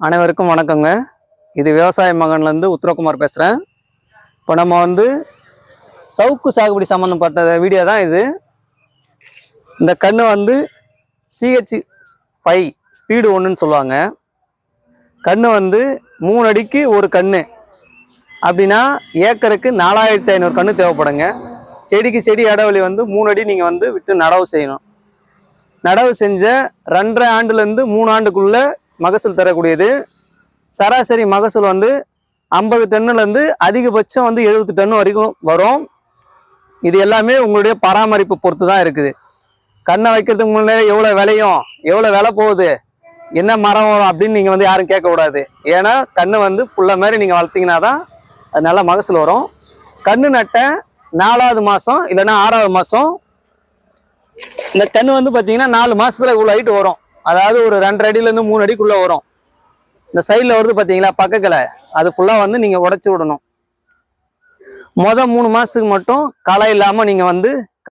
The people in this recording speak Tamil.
அனைவருக்கும் வணக்கங்க. இது விவசாய மகன்லேருந்து உத்தரகுமார் பேசுகிறேன். இப்போ நம்ம சவுக்கு சாகுபடி சம்மந்தப்பட்ட வீடியோ தான் இது. இந்த கன்று CH5 ஸ்பீடு 1ன்னு சொல்லுவாங்க. கன்று 3 அடிக்கு ஒரு கன்று அப்படின்னா ஏக்கருக்கு 4500 கன்று தேவைப்படுங்க. செடிக்கு செடி இடைவெளி 3 அடி நீங்கள் விட்டு நடவு செய்யணும். நடவு செஞ்ச 2.5 ஆண்டுலேருந்து 3 ஆண்டுக்குள்ளே மகசூல் தரக்கூடியது. சராசரி மகசூல் 50 டன்னுலேருந்து அதிகபட்சம் 70 டன் வரைக்கும் வரும். இது எல்லாமே உங்களுடைய பராமரிப்பு பொறுத்து தான் இருக்குது. கண்ணை வைக்கிறதுக்கு முன்னாடி எவ்வளோ விளையும், எவ்வளோ விலை போகுது, என்ன மரம் வரும் அப்படின்னு நீங்கள் யாரும் கேட்கக்கூடாது. ஏன்னா கண்ணு புள்ள மாதிரி நீங்கள் வளர்த்தீங்கன்னா தான் அது நல்லா மகசூல் வரும். கண்ணு நட்ட 4வது மாதம் இல்லைன்னா 6வது மாதம் இந்த கண்ணு பார்த்தீங்கன்னா 4 மாதத்துல இவ்வளோ ஹைட்டு வரும். அதாவது ஒரு 2.5 அடியிலேருந்து 3 அடிக்குள்ளே வரும். இந்த சைடில் வருது பார்த்தீங்களா பக்கக்கிளை, அது ஃபுல்லாக நீங்கள் உடச்சி விடணும். மொதல் 3 மாதத்துக்கு மட்டும் களை இல்லாமல் நீங்கள்